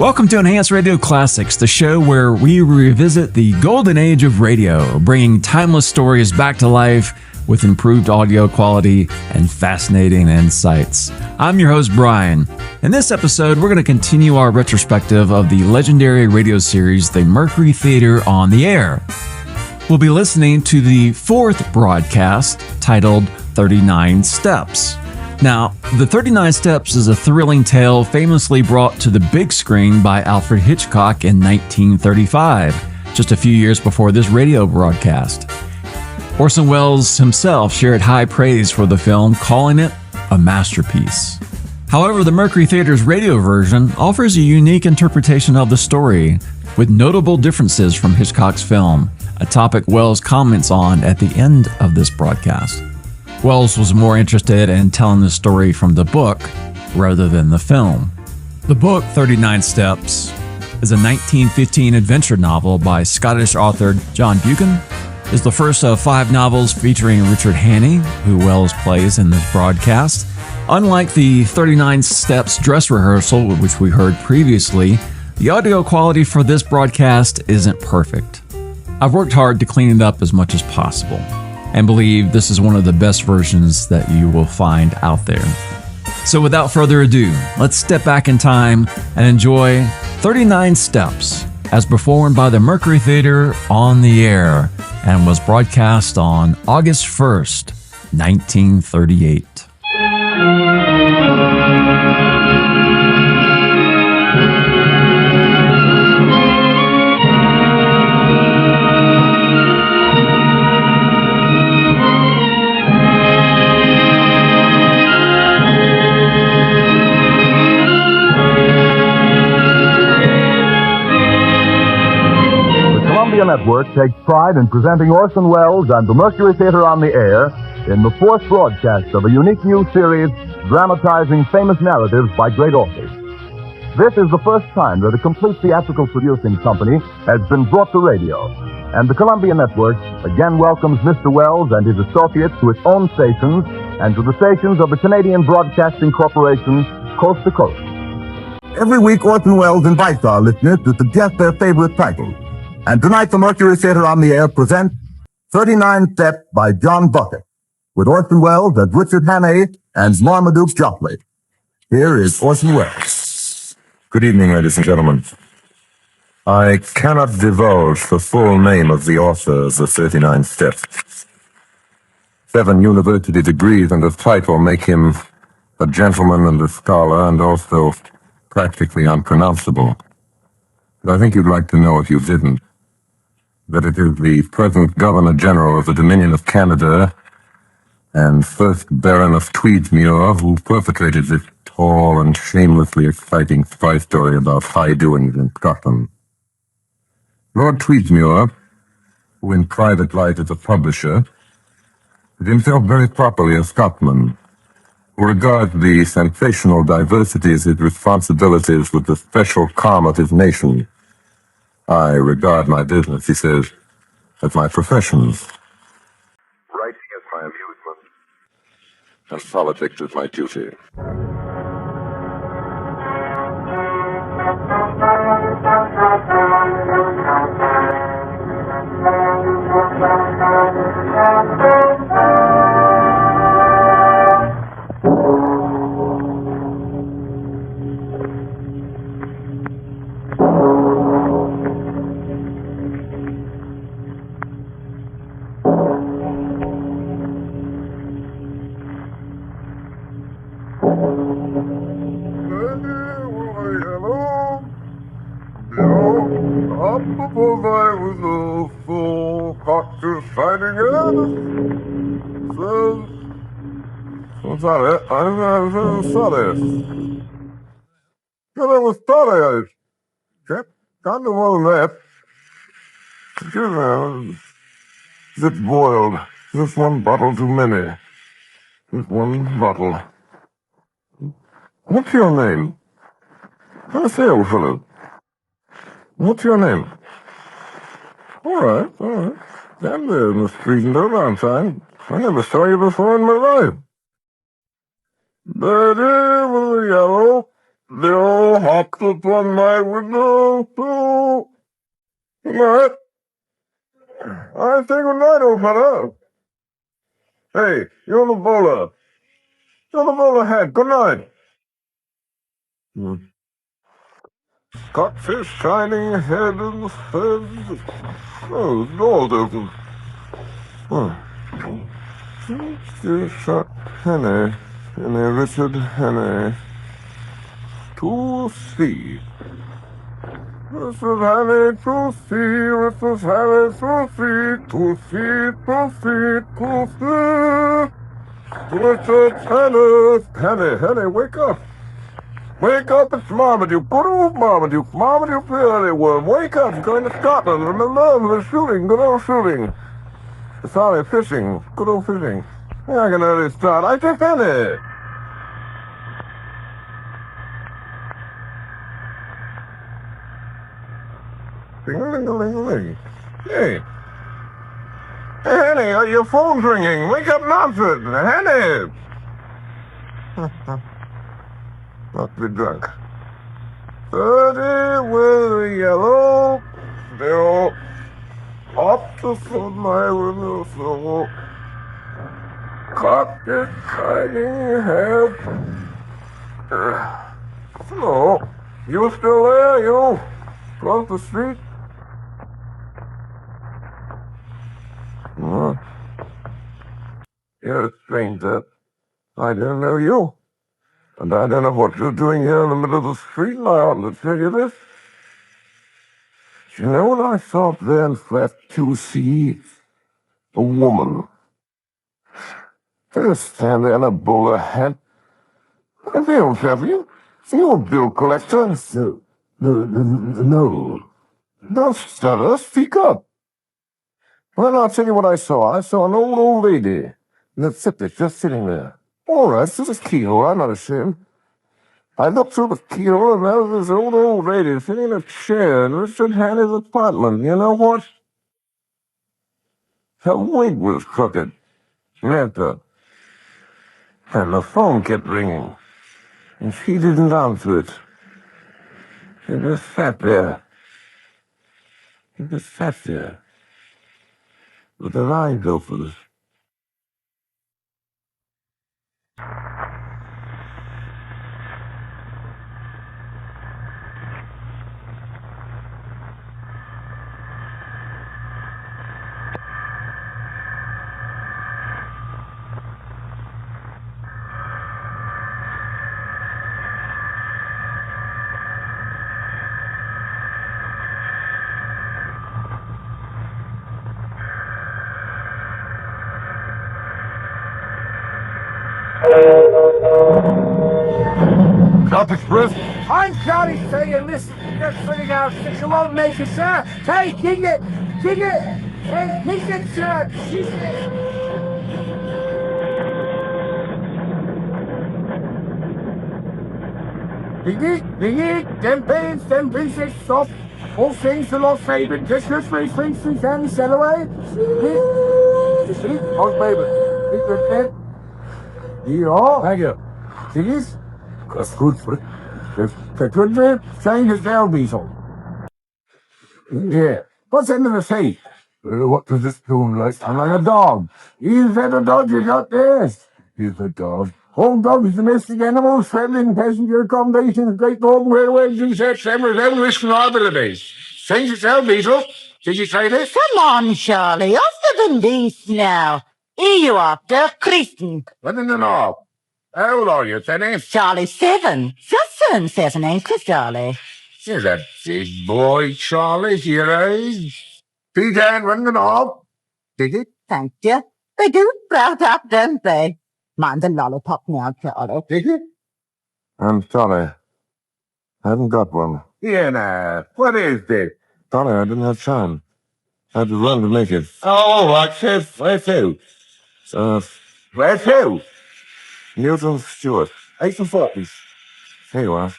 Welcome to Enhanced Radio Classics, the show where we revisit the golden age of radio, bringing timeless stories back to life with improved audio quality and fascinating insights. I'm your host, Brian. In this episode, we're going to continue our retrospective of the legendary radio series, The Mercury Theater on the Air. We'll be listening to the fourth broadcast titled 39 Steps. Now, The 39 Steps is a thrilling tale famously brought to the big screen by Alfred Hitchcock in 1935, just a few years before this radio broadcast. Orson Welles himself shared high praise for the film, calling it a masterpiece. However, the Mercury Theater's radio version offers a unique interpretation of the story, with notable differences from Hitchcock's film, a topic Welles comments on at the end of this broadcast. Welles was more interested in telling the story from the book rather than the film. The book, 39 Steps, is a 1915 adventure novel by Scottish author John Buchan. It's the first of 5 novels featuring Richard Hannay, who Welles plays in this broadcast. Unlike the 39 Steps dress rehearsal, which we heard previously, the audio quality for this broadcast isn't perfect. I've worked hard to clean it up as much as possible, and believe this is one of the best versions that you will find out there. So without further ado, let's step back in time and enjoy 39 Steps, as performed by the Mercury Theater on the Air, and was broadcast on August 1st, 1938. Network takes pride in presenting Orson Welles and the Mercury Theater on the Air in the fourth broadcast of a unique new series dramatizing famous narratives by great authors. This is the first time that a complete theatrical producing company has been brought to radio, and the Columbia Network again welcomes Mr. Welles and his associates to its own stations and to the stations of the Canadian Broadcasting Corporation, coast to coast. Every week, Orson Welles invites our listeners to suggest their favorite titles. And tonight, the Mercury Theater on the Air presents 39 Steps by John Buchan, with Orson Welles as Richard Hannay and Marmaduke Jopley. Here is Orson Welles. Good evening, ladies and gentlemen. I cannot divulge the full name of the author of the 39 Steps. 7 university degrees and a title make him a gentleman and a scholar, and also practically unpronounceable. But I think you'd like to know, if you didn't, that it is the present Governor-General of the Dominion of Canada and first Baron of Tweedsmuir who perpetrated this tall and shamelessly exciting spy story about high doings in Scotland. Lord Tweedsmuir, who in private life is a publisher, is himself very properly a Scotsman, who regards the sensational diversity of his responsibilities with the special calm of his nation. I regard my business, he says, as my profession. Writing is my amusement, and politics is my duty. What's that? I'm sorry. I was sorry. Can't do more than that. It's boiled. Just one bottle too many. Just one bottle. What's your name? I say, old fellow. What's your name? All right. Damn there, Miss Friedendale, Valentine. I never saw you before in my life. But here was the yellow, the old window, hopped upon my window, too. Good night. I say good night, old fellow. Hey, you're the bowler. You're the bowler head. Good night. Codfish shining head and head. Oh, the door's open. Shot Henny, Richard Henny. To see. Richard Henny, to see. Richard Henny, to see. To see, to see, to see. Richard Henny, wake up. Wake up, it's Marmaduke, good old Marmaduke, Marmaduke the early worm. Wake up, you're going to Scotland, remember, we're shooting, good old shooting. Sorry, fishing, good old fishing. Yeah, I can early start, I take Henny. Ding-a-ling-a-ling-a-ling. Hey. Hey, Henny, your phone's ringing. Wake up and answer it. Henny. Not be drunk. 30 with a yellow bill. Up to foot my window so. Cocked it, shining head. Hello. You still there, you? Across the street? You're a stranger. I don't know you. And I don't know what you're doing here in the middle of the street, and I ought to tell you this. You know what I saw up there in flat 2C? A woman. Just stand there in a bowler hat. And they don't have you. You're a bill collector. No. Don't stutter. Speak up. Well, I'll tell you what I saw. I saw an old lady in the fitness just sitting there. All right, through the keyhole. I'm not ashamed. I looked through the keyhole, and there was this old lady sitting in a chair in Richard Hanny's apartment. You know what? Her wig was crooked. Never. And the phone kept ringing. And she didn't answer it. She just sat there. With her eyes open. South Express? I'm Charlie saying this. Just putting out 6 won't make it, sir. Hey, dig it. Hey, dig it, sir. Dig it. Them pieces, stop. All things are lost, Fabian. Just things and sell away. Oh, baby. Dig it, yeah. Thank you. Dig it. That's good for it. The change is their weasel. Yeah. What's the end of the sea? What does this tune like? I'm like a dog. Is that a dog you got there? He's a dog. All dogs, domestic animals, traveling passenger accommodations, great northern railways, and such, every risk and liabilities. Change yourself, weasel. Did you say this? Come on, Charlie, off the beast now. Here you are, Dirk Christen. What in the north? How old are you, Tenny? Charlie 7. Just turned 7, ain't you, Charlie? You're a big boy, Charlie, your age. Peter and run the north. Did it? Thank you. They do sprout up, don't they? Mind the lollipop now, Charlie. Did it? I'm sorry. I haven't got one. Yeah, now, what is this? Sorry, I didn't have time. I had to run to make it. Oh, where to? Where to? Newton Stewart. 840s. Here you are.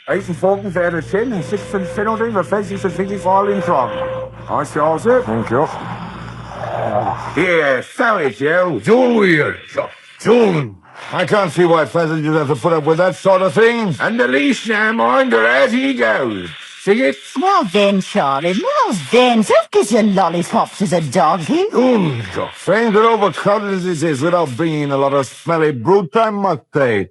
840s out of 10 and 6 penalty for offences of 55 in trouble. I shall, sir. Thank you. Yeah, sorry, Joe. Julian. I can't see why passengers have to put up with that sort of thing. And the least now, mind, or as he goes. See it? Well then, Charlie, well then, don't kiss your lollipops as a doggy. Things are overcrowded as it is without being a lot of smelly brute, I must say.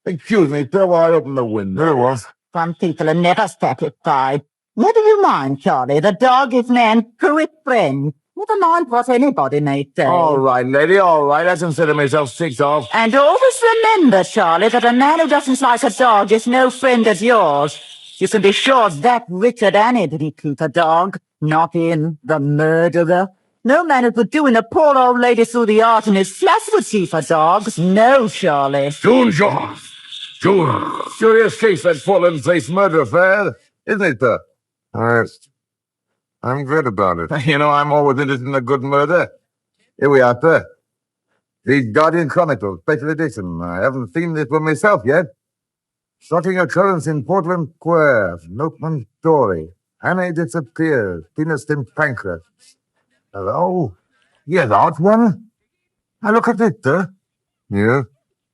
Excuse me, sir, while I open the window. There it was. Some people are never satisfied. Never you mind, Charlie, the dog is man's truest friend. Never mind what anybody may say. All right, lady, all right. I consider myself six off. And always remember, Charlie, that a man who doesn't like a dog is no friend of yours. You can be sure that Richard Annie didn't keep a dog. Not in the murderer. No man who put doing a poor old lady through the art in his flat would keep a dog. No, Charlie. Soon, John. Sure. Curious case, that fallen place murder affair, isn't it, sir? I'm glad about it. You know, I'm always interested in a good murder. Here we are, sir. The Guardian Chronicle, special edition. I haven't seen this one myself yet. Shocking occurrence in Portland Square. Noteman's story. Annie disappears. Penis in pancreas. Hello? Yes, that one? Now look at it, sir. Yeah?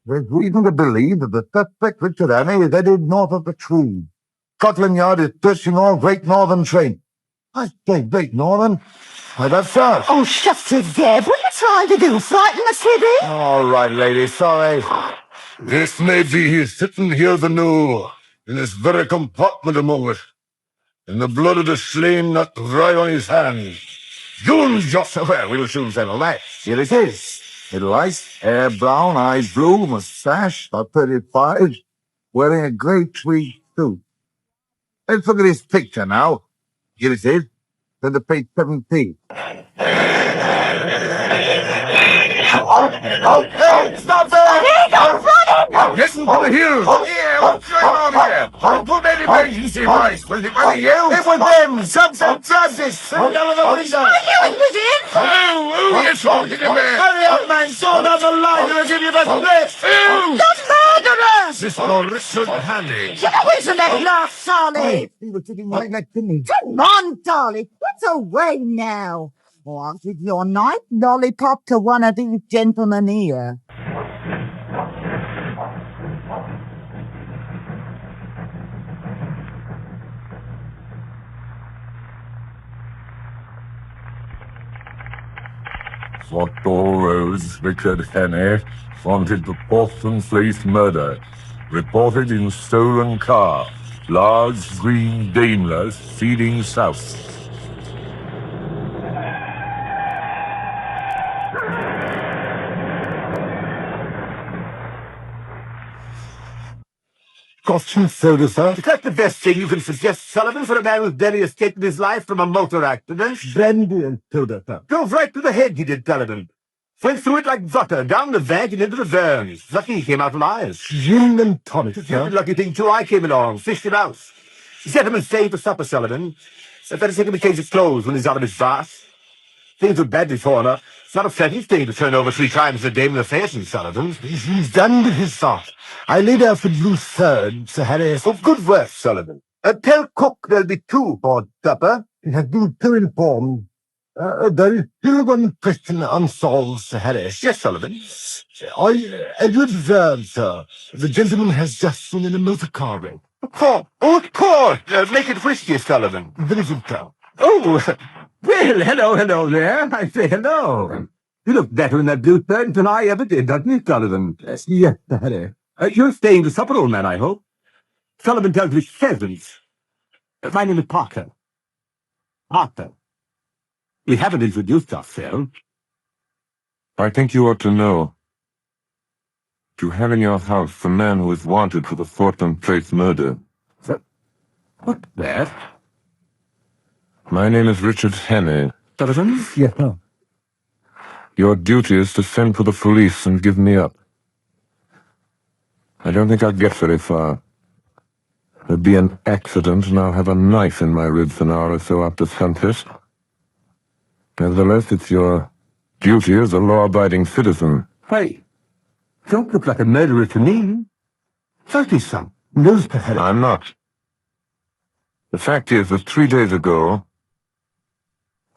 There's reason to believe that the suspect, Richard Annie, is headed north of the tree. Scotland Yard is searching all Great Northern trains. I say Great Northern. Why, that's us. Oh, shut it, Deb. What are you trying to do? Frighten the city? All right, lady, sorry. This may be he's sitting here the new, in this very compartment among us, and the blood of the slain not dry on his hands. Soon, just well, we'll soon settle that. Here it is. Middle ice, hair brown, eyes blue, moustache, about 35, wearing a grey tweed suit. Let's look at his picture now. Here it is. Then the page 17. Stop there! Listen to the hills! Yeah, what's going on here? Put that emergency voice. Was it one of you? It was them! Some transit! Down the window! It was in! Who are you talking about? Hurry up, man! Sword on the line! I'll give you the split! The murderers! Mr. Richard Hanley. Get away from that glass, Charlie! He was sitting right next to me. Come on, Charlie. Get away now. Or I'll give your nice lollipop to one of these gentlemen here. What rose Richard Henne wanted the Boston Place murder. Reported in stolen car. Large green Daimler speeding south. Caution soda, sir. Is that the best thing you can suggest, Sullivan, for a man who's barely escaped his life from a motor accident? Brandy and soda, sir. Drove right to the head, he did, Sullivan. Went through it like butter, down the vag and into the verns. Lucky he came out alive. Gin and tonic, sir. Lucky thing, too, I came along, fished him out. Gentlemen staying for supper, Sullivan. Better take him a change of clothes when he's out of his bath. Things were badly torn up. It's not a pleasant thing to turn over 3 times a day with a fashion, Sullivan. He's done with his thought. I laid out for blue third, Sir Harry. Oh, good work, Sullivan. Tell cook there'll be 2 for supper. He has been too informed. There is still one question unsolved, Sir Harry. Yes, Sullivan. Edward Verne, sir. The gentleman has just been in a motor car wreck. Of course. Oh, of course. Make it whiskey, Sullivan. Very good, sir. Oh, well, hello there. I say hello. You look better in that blue third than I ever did, doesn't you, Sullivan? Yes, Sir Harry. You're staying to supper, old man, I hope. Sullivan tells me pheasants. My name is Parker. Parker. We haven't introduced ourselves. I think you ought to know. You have in your house the man who is wanted for the Portland Place murder. What's that? My name is Richard Henne. Sullivan? Yes, sir. Your duty is to send for the police and give me up. I don't think I'll get very far. There'll be an accident and I'll have a knife in my ribs an hour or so after sunset. Nevertheless, it's your duty as a law-abiding citizen. Hey, don't look like a murderer to me. 30-some. Knows better. I'm not. The fact is that 3 days ago,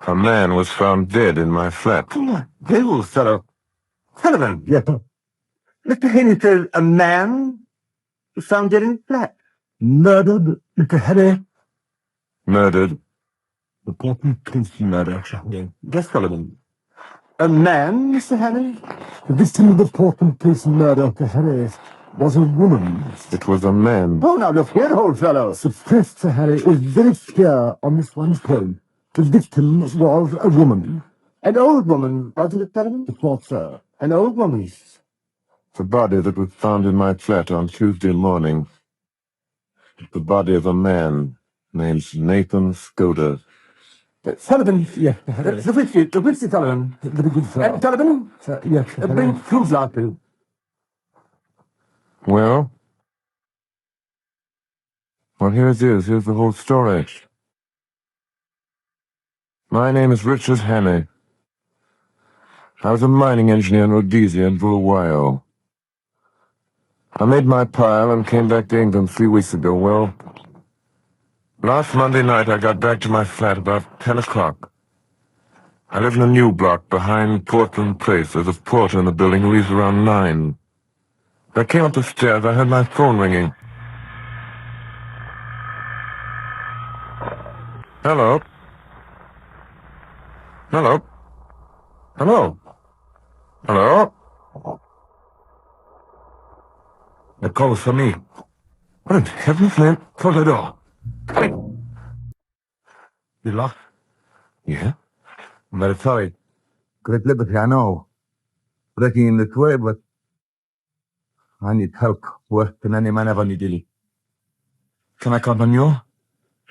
a man was found dead in my flat. Come on, Bill, fellow. Sullivan. Yes, sir. Mr. Henry says a man was found dead in his flat. Murdered, Mr. Henry. Murdered. The Portland Police murder. Yes, Sullivan. A man, Mr. Henry? The victim of the Portland Police murder, Mr. Henry, was a woman. It was a man. Oh, now look here, old fellow. Suppressed, Sir Harry, is very clear on this one point. The victim was a woman. An old woman, wasn't it, Sullivan? It was, sir. An old woman. The body that was found in my flat on Tuesday morning. The body of a man named Nathan Skoda. Sullivan, yeah. The whiskey, Sullivan. Very good, sir. Sullivan? Yes. Bring proofs out, please. Well, here it is. Here's the whole story. My name is Richard Hannay. I was a mining engineer in Rhodesia for a while. I made my pile and came back to England 3 weeks ago. Well, last Monday night I got back to my flat about 10 o'clock. I live in a new block behind Portland Place. There's a porter in the building who leaves around 9. I came up the stairs. I heard my phone ringing. Hello? Hello? Hello? Hello? The call was for me. What in heaven's name? Close the door. Come in. You locked? Yeah? I'm very sorry. Great liberty, I know. Breaking in this way, but I need help worse than any man ever needed. Can I count on you?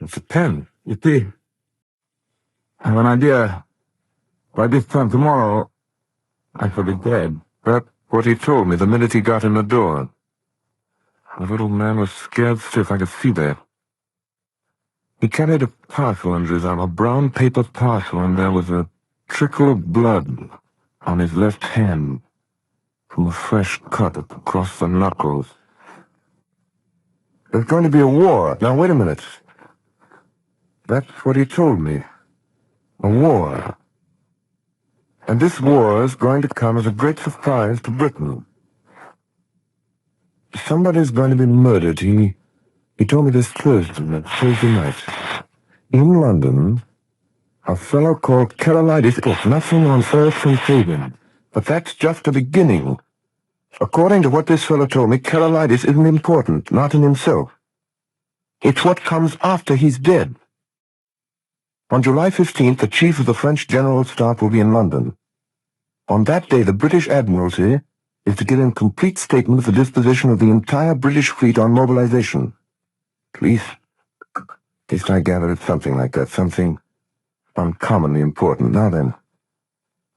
It's a pen. You see, I have an idea. By this time tomorrow, I shall be dead. That's what he told me the minute he got in the door. The little man was scared stiff. I could see that. He carried a parcel under his arm, a brown paper parcel, and there was a trickle of blood on his left hand from a fresh cut across the knuckles. There's going to be a war. Now, wait a minute. That's what he told me. A war. And this war is going to come as a great surprise to Britain. Somebody's going to be murdered. He told me this Thursday night. In London, a fellow called Carolides. Oh, nothing on earth can save him. But that's just the beginning. According to what this fellow told me, Carolides isn't important, not in himself. It's what comes after he's dead. On July 15th, the chief of the French General Staff will be in London. On that day, the British Admiralty is to give a complete statement of the disposition of the entire British fleet on mobilization. At least I gather it's something like that, something uncommonly important. Now then,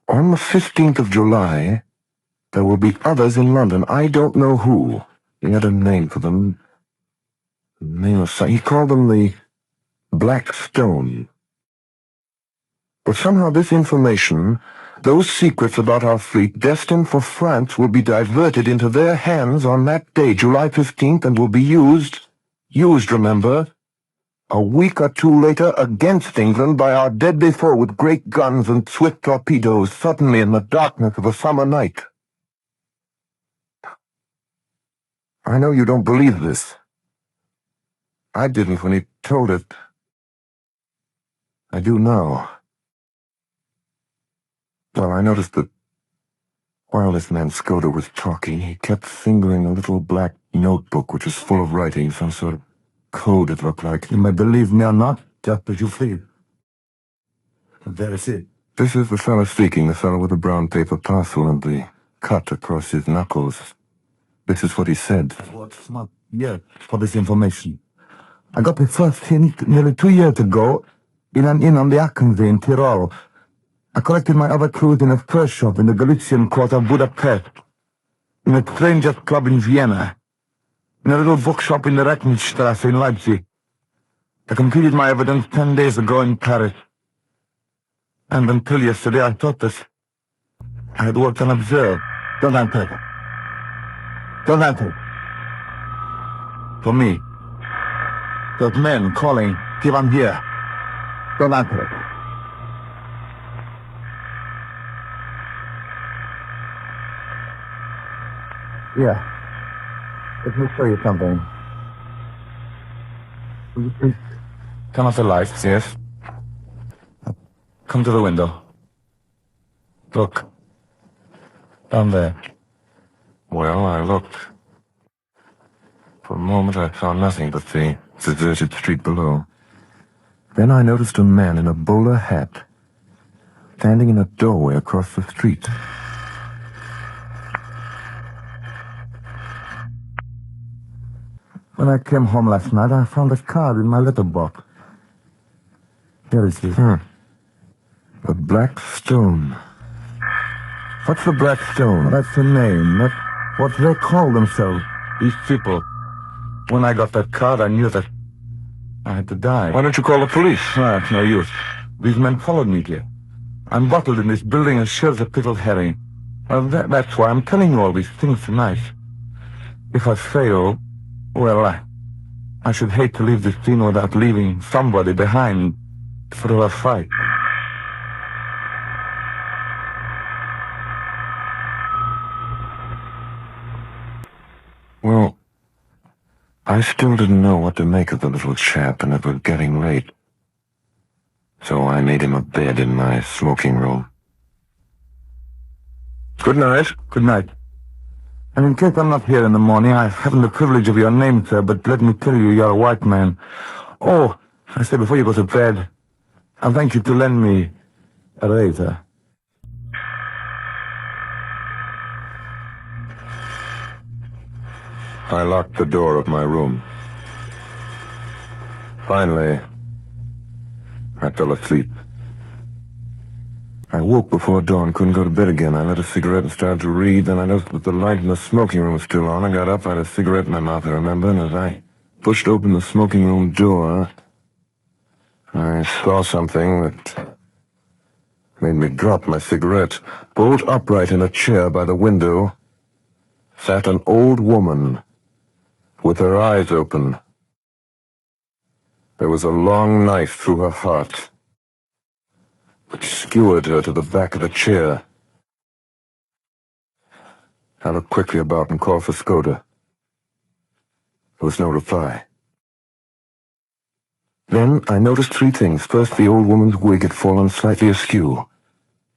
on the 15th of July, there will be others in London. I don't know who. He had a name for them. He called them the Black Stone. But somehow this information, those secrets about our fleet destined for France, will be diverted into their hands on that day, July 15th, and will be used, remember, a week or two later against England by our deadly foe with great guns and swift torpedoes, suddenly in the darkness of a summer night. I know you don't believe this. I didn't when he told it. I do now. Well, I noticed that while this man Skoda was talking, he kept fingering a little black notebook which was full of writing, some sort of code it looked like. You may believe me or not, just as you feel. And there is it. This is the fellow speaking, the fellow with the brown paper parcel and the cut across his knuckles. This is what he said. What's not yet for this information? I got the first hint nearly 2 years ago in an inn on the Achensee in Tyrol. I collected my other clues in a fur shop in the Galician quarter of Budapest, in a strangers' club in Vienna, in a little bookshop in the Recknstrasse in Leipzig. I completed my evidence 10 days ago in Paris. And until yesterday I thought that I had worked unobserved. Don't answer. Don't answer. For me. Those men calling, "Give I'm here." Don't answer. Yeah. Let me show you something. Will you please turn off the lights? Yes. Come to the window. Look. Down there. Well, I looked. For a moment, I saw nothing but the deserted street below. Then I noticed a man in a bowler hat standing in a doorway across the street. When I came home last night, I found a card in my letterbox. Here it is. The Black Stone. What's the Black Stone? That's the name. That's what they call themselves, these people. When I got that card, I knew that I had to die. Why don't you call the police? It's no use. These men followed me here. I'm bottled in this building as sure as a pickled herring. Well, that's why I'm telling you all these things tonight. If I fail, well, I should hate to leave this scene without leaving somebody behind for a fight. Well, I still didn't know what to make of the little chap, and it was getting late. So I made him a bed in my smoking room. Good night. Good night. And in case I'm not here in the morning, I haven't the privilege of your name, sir, but let me tell you, you're a white man. Oh, I said before you go to bed, I'll thank you to lend me a razor. I locked the door of my room. Finally, I fell asleep. I woke before dawn, couldn't go to bed again. I lit a cigarette and started to read. Then I noticed that the light in the smoking room was still on. I got up, I had a cigarette in my mouth, I remember, and as I pushed open the smoking room door, I saw something that made me drop my cigarette. Bolt upright in a chair by the window sat an old woman with her eyes open. There was a long knife through her heart, which skewered her to the back of the chair. I looked quickly about and called for Skoda. There was no reply. Then I noticed three things. First, the old woman's wig had fallen slightly askew.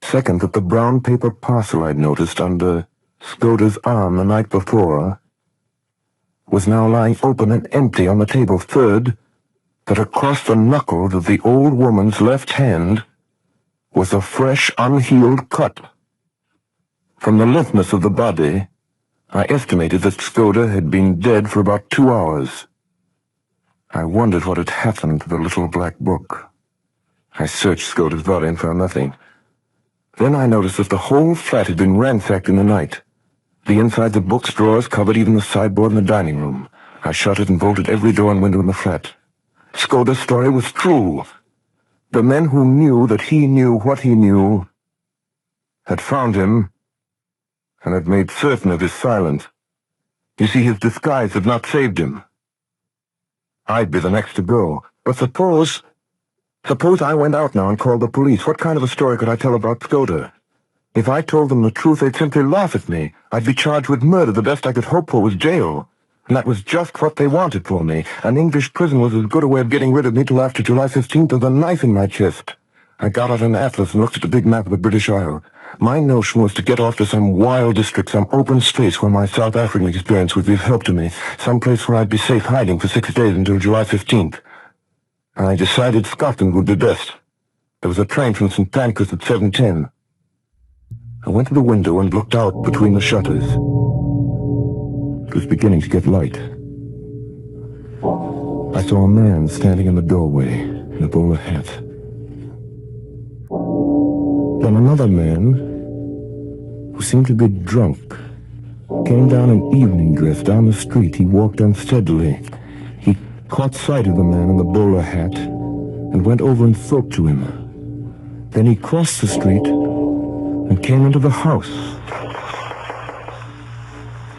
Second, that the brown paper parcel I'd noticed under Skoda's arm the night before was now lying open and empty on the table. Third, that across the knuckles of the old woman's left hand was a fresh, unhealed cut. From the limpness of the body, I estimated that Skoda had been dead for about 2 hours. I wondered what had happened to the little black book. I searched Skoda's body and found nothing. Then I noticed that the whole flat had been ransacked in the night. The insides of books, drawers, covered even the sideboard in the dining room. I shuttered and bolted every door and window in the flat. Skoda's story was true. The men who knew that he knew what he knew had found him and had made certain of his silence. You see, his disguise had not saved him. I'd be the next to go. But suppose I went out now and called the police. What kind of a story could I tell about Skoda? If I told them the truth, they'd simply laugh at me. I'd be charged with murder. The best I could hope for was jail. And that was just what they wanted for me. An English prison was as good a way of getting rid of me till after July 15th as a knife in my chest. I got out an atlas and looked at the big map of the British Isle. My notion was to get off to some wild district, some open space where my South African experience would be of help to me, some place where I'd be safe hiding for 6 days until July 15th. And I decided Scotland would be best. There was a train from St. Pancras at 7:10. I went to the window and looked out between the shutters. It was beginning to get light. I saw a man standing in the doorway in a bowler hat. Then another man, who seemed to be drunk, came down in evening dress down the street. He walked unsteadily. He caught sight of the man in the bowler hat and went over and spoke to him. Then he crossed the street and came into the house.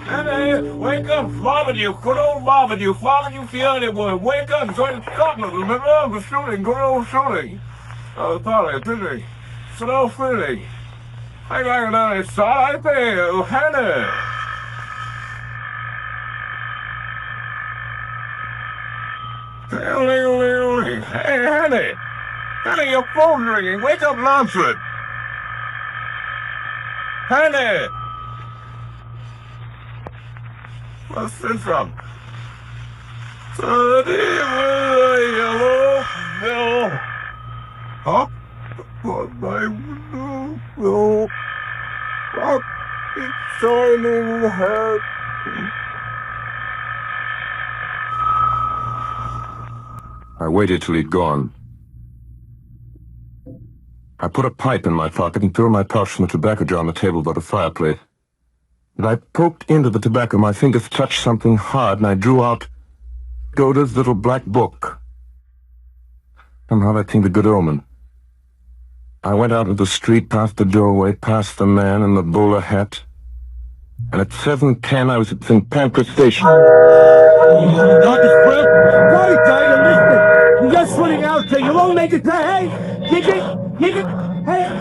Hey, wake up, Marmaduke, good old Marmaduke, why don't you feel anyone? Wake up, join Scotland, remember? The shooting, good old shooting. Oh, sorry, busy. Slow feeling. I got another side there, Hannah. Hey, honey. Honey, your phone's ringing. Wake up and answer it. Honey! What's this from? Yellow bill. Up on my window. Bill. Up. It's shining head. I waited till he'd gone. I put a pipe in my pocket and threw my pouch from the tobacco jar on the table by the fireplace. And I poked into the tobacco. My fingers touched something hard, and I drew out Goda's little black book. Somehow that seemed a good omen. I went out into the street, past the doorway, past the man in the bowler hat, and at 7:10 I was at St. Pancras Station. Got this, Brill? Right, Tiger, listen. You're just running out there. You won't make it to, hey? Kick it, hey.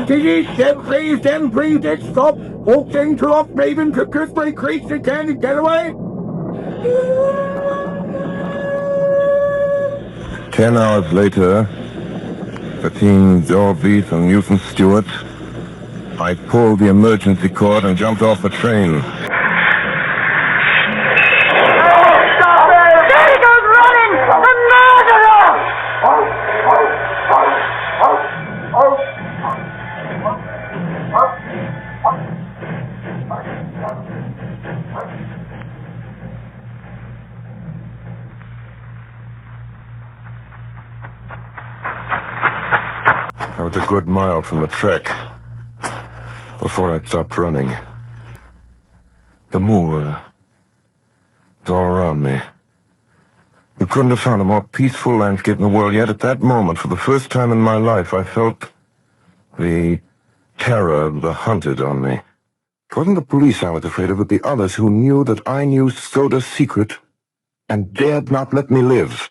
Diggy, then please, let's stop. Walk into off Raven to Gooseberry Creek, they can't get away. 10 hours later, between Dorbeat and Newton Stewart, I pulled the emergency cord and jumped off the train. I was a good mile from the track before I stopped running. The moor was all around me. You couldn't have found a more peaceful landscape in the world, yet at that moment, for the first time in my life, I felt the terror of the hunted on me. It wasn't the police I was afraid of, but the others who knew that I knew Soda's secret and dared not let me live.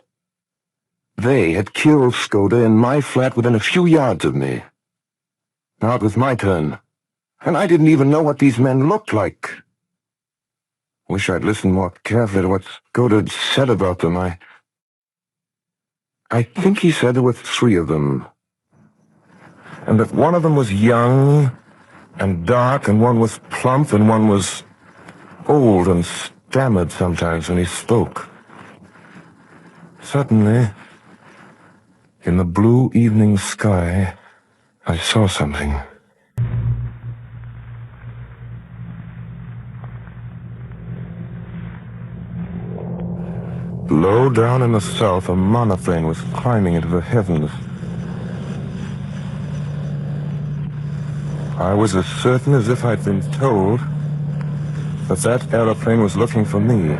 They had killed Skoda in my flat within a few yards of me. Now it was my turn, and I didn't even know what these men looked like. Wish I'd listened more carefully to what Skoda had said about them. I think he said there were 3 of them, and that one of them was young and dark, and one was plump, and one was old and stammered sometimes when he spoke. Suddenly, in the blue evening sky, I saw something. Low down in the south, a monoplane was climbing into the heavens. I was as certain as if I'd been told that that aeroplane was looking for me.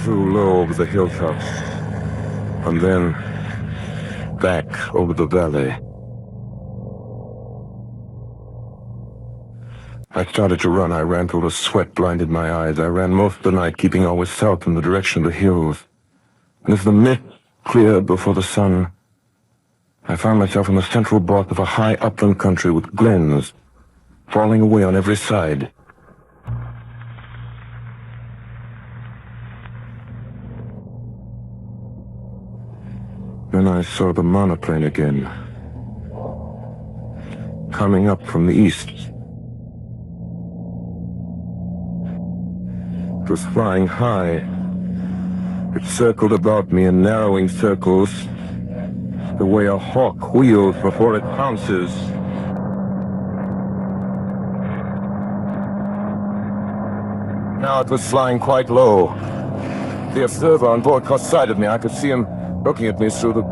Flew low over the hilltops, and then back over the valley. I started to run. I ran till the sweat blinded my eyes. I ran most of the night, keeping always south in the direction of the hills. And as the mist cleared before the sun, I found myself in the central belt of a high upland country with glens falling away on every side. Then I saw the monoplane again, coming up from the east. It was flying high. It circled about me in narrowing circles, the way a hawk wheels before it pounces. Now it was flying quite low. The observer on board caught sight of me. I could see him looking at me through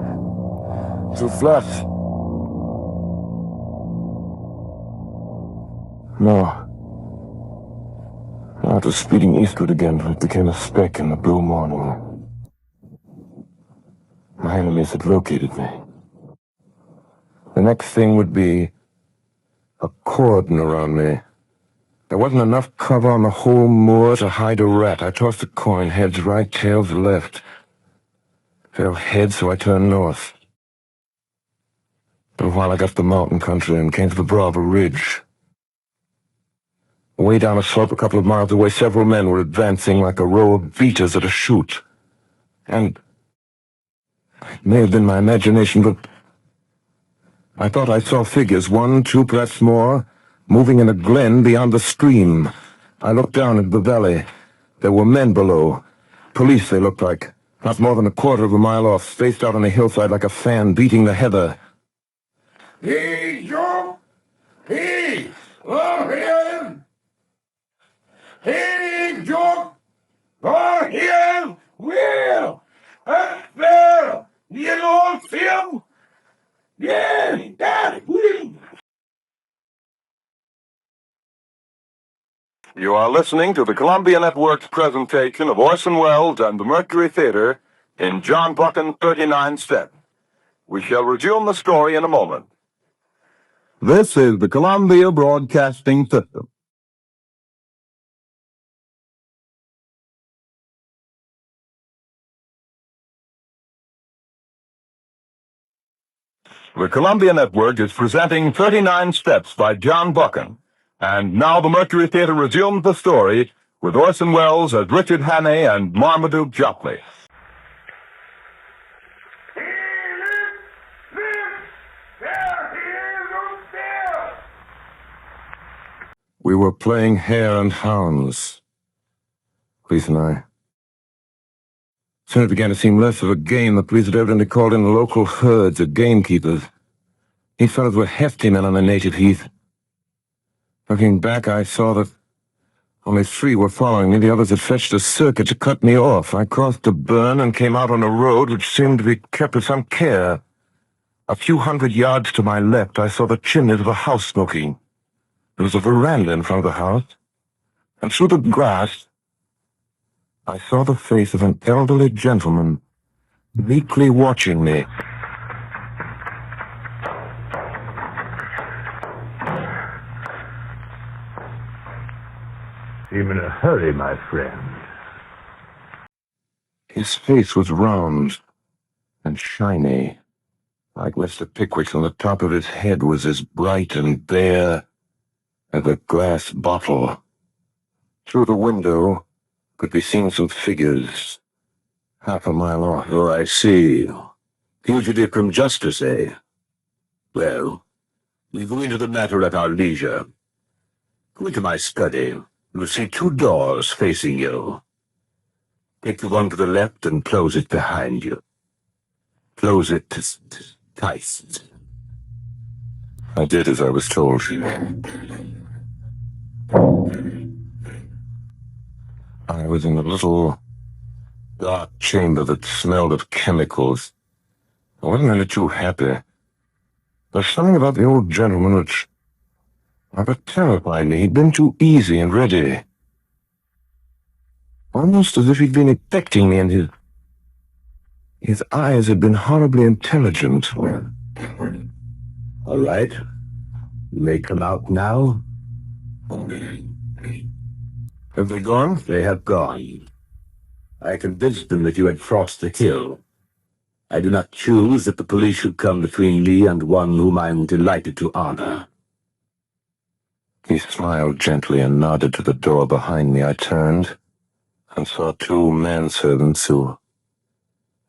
flash. No. Now it was speeding eastward again, but it became a speck in the blue morning. My enemies had located me. The next thing would be a cordon around me, There wasn't enough cover on the whole moor to hide a rat. I tossed a coin, heads right, tails left. Fell heads, so I turned north. For a while I got to the mountain country and came to the brow of a ridge. Way down a slope a couple of miles away, several men were advancing like a row of beaters at a shoot. And it may have been my imagination, but I thought I saw figures, 1, 2, perhaps more, moving in a glen beyond the stream. I looked down into the valley. There were men below. Police, they looked like. Not more than a quarter of a mile off, spaced out on a hillside like a fan beating the heather. Hey, Joe! Hey! Oh, here! Hey, Joe! Oh, here! Well! Up there! You know him? Yeah, that will! You are listening to the Columbia Network's presentation of Orson Welles and the Mercury Theater in John Buchan 39 Steps. We shall resume the story in a moment. This is the Columbia Broadcasting System. The Columbia Network is presenting 39 Steps by John Buchan. And now the Mercury Theater resumes the story with Orson Welles as Richard Hannay and Marmaduke Jopley. We were playing hare and hounds, police and I. Soon it began to seem less of a game. The police had evidently called in the local herds of gamekeepers. These fellows were hefty men on the native heath. Looking back, I saw that only 3 were following me. The others had fetched a circuit to cut me off. I crossed a burn and came out on a road which seemed to be kept with some care. A few hundred yards to my left, I saw the chimneys of a house smoking. There was a veranda in front of the house, and through the grass, I saw the face of an elderly gentleman meekly watching me. I'm in a hurry, my friend. His face was round and shiny, like Mr. Pickwick's, and the top of his head was as bright and bare as a glass bottle. Through the window could be seen some figures, half a mile off. Oh, I see. Fugitive from justice, eh? Well, we go into the matter at our leisure. Go into my study. You will see 2 doors facing you. Take the one to the left and close it behind you. Close it tight. I did as I was told. I was in a little dark chamber that smelled of chemicals. I wasn't really too happy. There's something about the old gentleman which rather terrified me. He'd been too easy and ready. Almost as if he'd been affecting me, and his eyes had been horribly intelligent. All right. You may come out now. Have they gone? They have gone. I convinced them that you had crossed the hill. I do not choose that the police should come between me and one whom I am delighted to honor. He smiled gently and nodded to the door behind me. I turned and saw 2 manservants who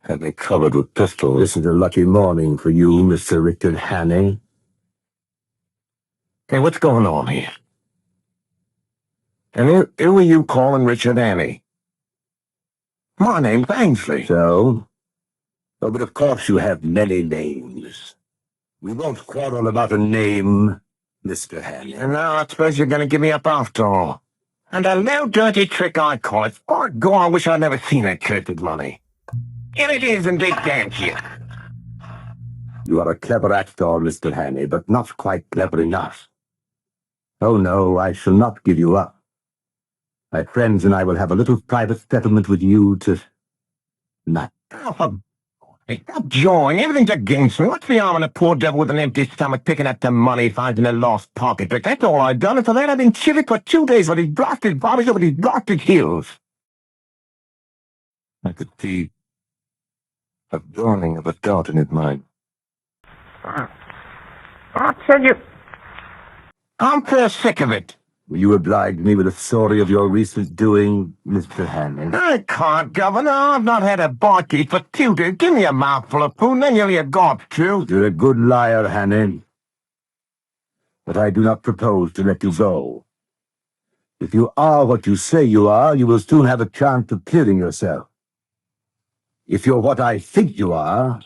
had me covered with pistols. This is a lucky morning for you, Mr. Richard Hannay. Hey, what's going on here? And who are you calling Richard Hannay? My name's Ainsley. So? Oh, but of course you have many names. We won't quarrel about a name, Mr. Hannay. And now I suppose you're going to give me up after all. And a little dirty trick I call it. By God, I wish I'd never seen that cursed money. Here it is in big damn here. You are a clever actor, Mr. Hannay, but not quite clever enough. Oh no, I shall not give you up. My friends and I will have a little private settlement with you to... Oh, Hey, stop jawing. Everything's against me. What's the harm in a poor devil with an empty stomach picking up the money he finds in a lost pocketbook? That's all I've done, and for that I've been chivvied for 2 days with these blasted bobbies over these blasted hills. I could see a dawning of a doubt in his mind. I tell you, I'm fair sick of it. Will you oblige me with a story of your recent doing, Mr. Hannon? I can't, Governor. I've not had a bite to eat for 2 days. Give me a mouthful of food, and then you'll get got to. You're a good liar, Hannon. But I do not propose to let you go. If you are what you say you are, you will soon have a chance of killing yourself. If you're what I think you are,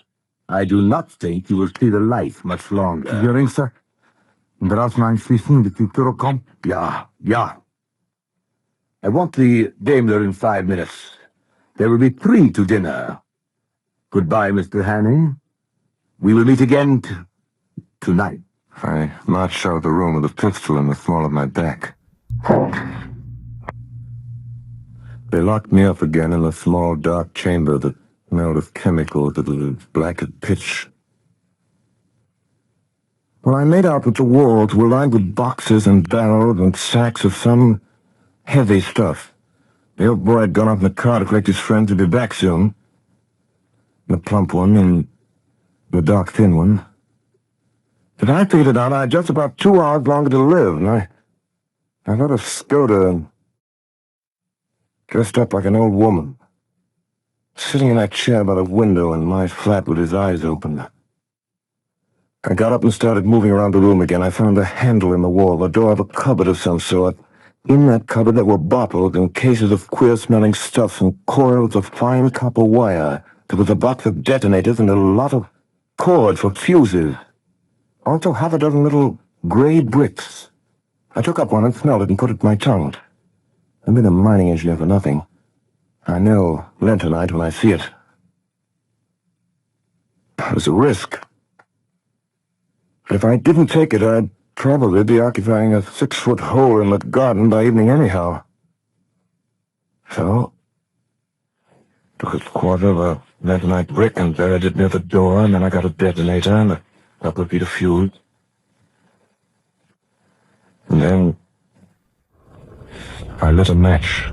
I do not think you will see the light much longer. Hearing, sir? Daraus mein Schließen, die Tür kommt? Yeah. I want the Daimler in 5 minutes. There will be 3 to dinner. Goodbye, Mr. Hanning. We will meet again tonight. I marched out of the room with a pistol in the small of my back. They locked me up again in a small, dark chamber that smelled of chemicals that was as black as pitch. Well, I made out that the walls were lined with boxes and barrels and sacks of some heavy stuff. The old boy had gone off in the car to collect his friends and be back soon. The plump one and the dark, thin one. But I figured it out. I had just about 2 hours longer to live, and I thought of Skoda and dressed up like an old woman, sitting in that chair by the window in my flat with his eyes open. I got up and started moving around the room again. I found a handle in the wall, the door of a cupboard of some sort. In that cupboard there were bottles and cases of queer-smelling stuff and coils of fine copper wire. There was a box of detonators and a lot of cord for fuses. Also half a dozen little gray bricks. I took up one and smelled it and put it to my tongue. I've been a mining engineer for nothing. I know lentonite when I see it. It was a risk. But if I didn't take it, I'd probably be occupying a 6-foot hole in the garden by evening anyhow. So, took a quarter of a lentonite brick and buried it near the door, and then I got a detonator and a couple of feet of fuse. And then I lit a match.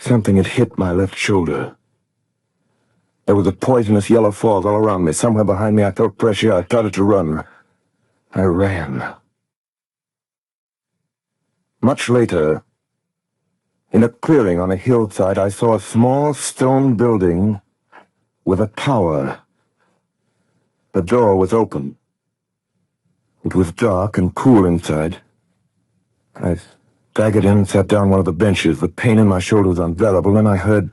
Something had hit my left shoulder. There was a poisonous yellow fog all around me. Somewhere behind me I felt pressure. I started to run. I ran. Much later, in a clearing on a hillside, I saw a small stone building with a tower. The door was open. It was dark and cool inside. I staggered in and sat down on one of the benches. The pain in my shoulder was unbearable. Then I heard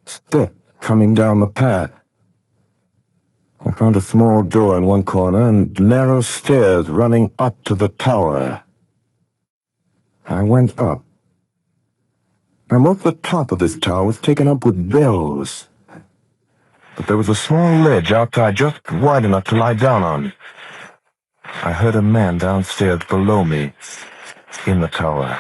steps coming down the path. I found a small door in one corner and narrow stairs running up to the tower. I went up. And most of the top of this tower was taken up with bells. But there was a small ledge outside just wide enough to lie down on. I heard a man downstairs below me, in the tower.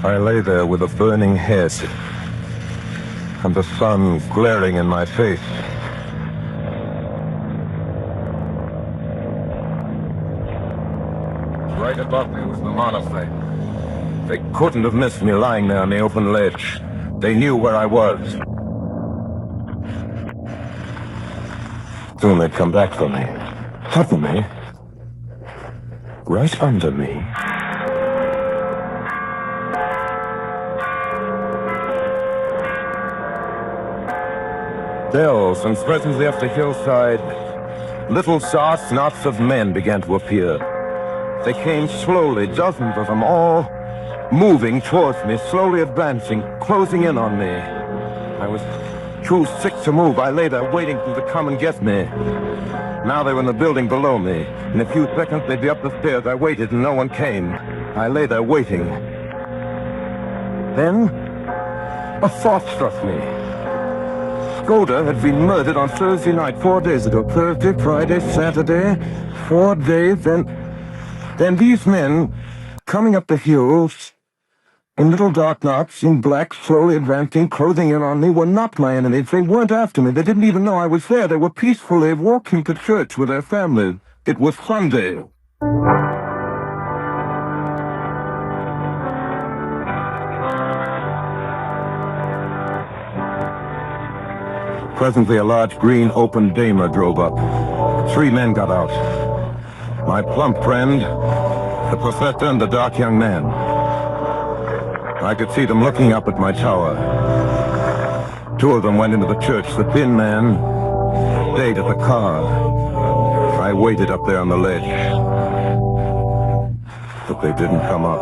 I lay there with a burning head, and the sun glaring in my face. Right above me was the monoplane. They couldn't have missed me lying there on the open ledge. They knew where I was. Soon they'd come back for me. Suddenly, right under me, Dells, and presently up the hillside, little soft knots of men began to appear. They came slowly, dozens of them, all moving towards me, slowly advancing, closing in on me. I was too sick to move. I lay there waiting for them to come and get me. Now they were in the building below me. In a few seconds they'd be up the stairs. I waited and no one came. I lay there waiting. Then a thought struck me. Skoda had been murdered on Thursday night, 4 days ago. Thursday, Friday, Saturday, 4 days. Then these men coming up the hills in little dark knots, in black, slowly advancing, closing in on me, were not my enemies. They weren't after me. They didn't even know I was there. They were peacefully walking to church with their families. It was Sunday. Presently, a large green open Daimler drove up. 3 men got out. My plump friend, the professor, and the dark young man. I could see them looking up at my tower. 2 of them went into the church. The thin man stayed at the car. I waited up there on the ledge. But they didn't come up.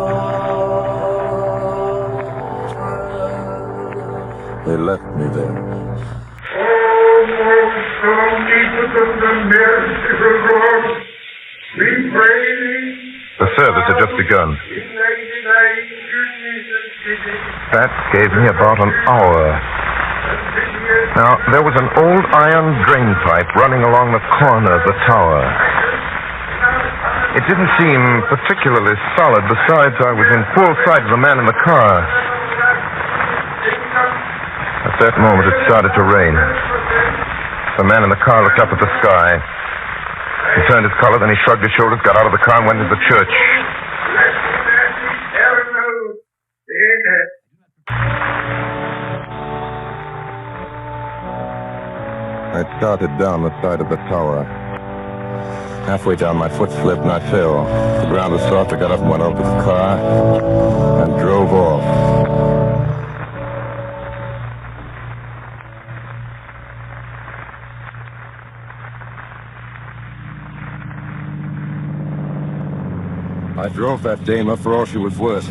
They left me there. The service had just begun. That gave me about an hour. Now, there was an old iron drain pipe running along the corner of the tower. It didn't seem particularly solid. Besides, I was in full sight of the man in the car. At that moment, it started to rain. The man in the car looked up at the sky. He turned his collar, then he shrugged his shoulders, got out of the car, and went into the church. I started down the side of the tower. Halfway down, my foot slipped and I fell. The ground was soft. I got up and went over to the car and drove off. I drove that Daimler for all she was worth.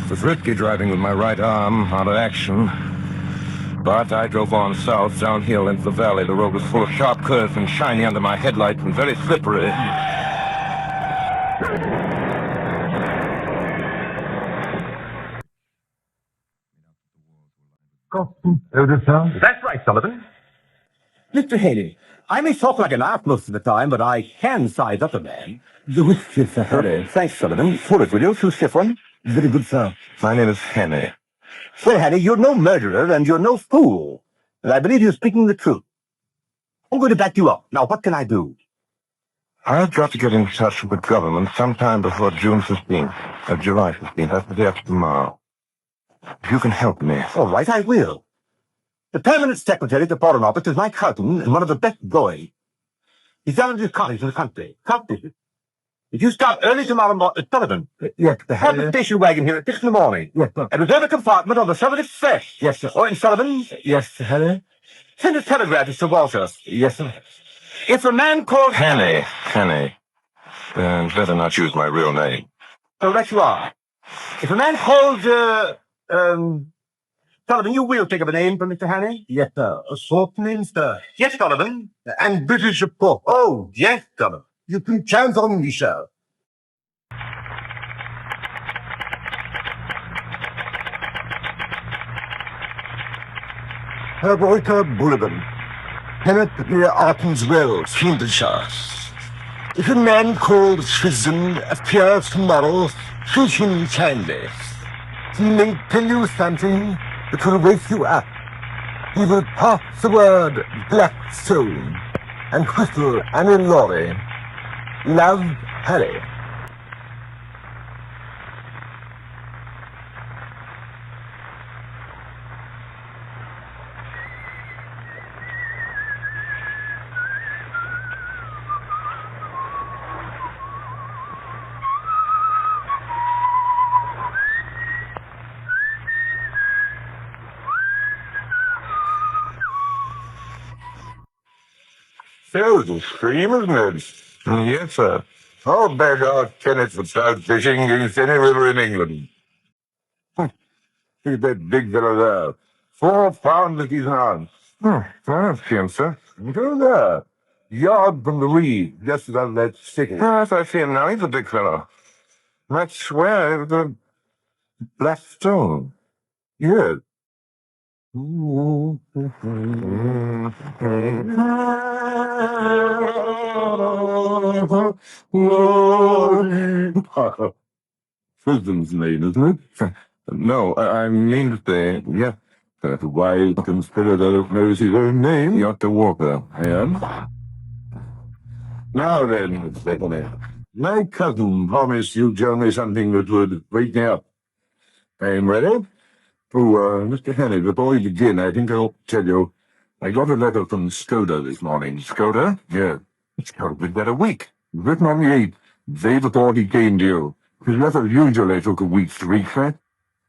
It was risky driving with my right arm out of action. But I drove on south, downhill into the valley. The road was full of sharp curves and shiny under my headlights and very slippery. That's right, Sullivan. Mr. Haley, I may talk like an ass most of the time, but I can size up a man. The whiskey, sir. Thanks, Sullivan. Pour it, will you? 2 stiff one. Very good, sir. My name is Henny. Well, Harry, you're no murderer and you're no fool. And I believe you're speaking the truth. I'm going to back you up. Now, what can I do? I've got to get in touch with the government sometime before June 15th, or July 15th. That's the day after tomorrow. If you can help me. All right, I will. The permanent secretary at the Foreign Office is my cousin and one of the best going. He's down at his cottage in the country. If you start early tomorrow morning, Sullivan. Yes, Have the station wagon here at 6 in the morning. Yes, sir. And reserve a compartment on the 7th express. Yes, sir. Oh, and Sullivan, Yes, Henry. send a telegram to Sir Walter. Yes, sir. If a man called Henny. Better not use my real name. So that you are. If a man called, Sullivan, you will think of a name for Mr. Hanny? Yes, sir. A short name, sir. Yes, Sullivan. And British, of course. Oh, yes, Sullivan. You can count on me, sir. Heroica Bullivan, Kenneth near Arton's Wells, Cambridgeshire. If a man called Chisholm appears tomorrow, treat him kindly. He may tell you something that will wake you up. He will pass the word Blackstone and whistle Annie Laurie. Love, Harry. There's a stream, isn't it? Yes, sir. I'll beg our tenants for trout fishing against any river in England. Look at that big fellow there. 4 pounds at his arms. That's him, sir. Go there. Yard from the reed, just above that sticky. Yes, I see him now. He's a big fellow. I swear it was a black stone. Yes. Prison's name, isn't it? No, I mean to say, yes. That wise conspirator knows his own name. You're the Walker, I am. Now then, Miss Bethany, my cousin promised you'd tell me something that would wake me up. I'm ready. Oh, Mr. Henry, before you begin, I think I'll tell you, I got a letter from Skoda this morning. Skoda? Yeah. It's been about a week. Written on the 8th, day before he came to you. His letters usually took a week to reach me.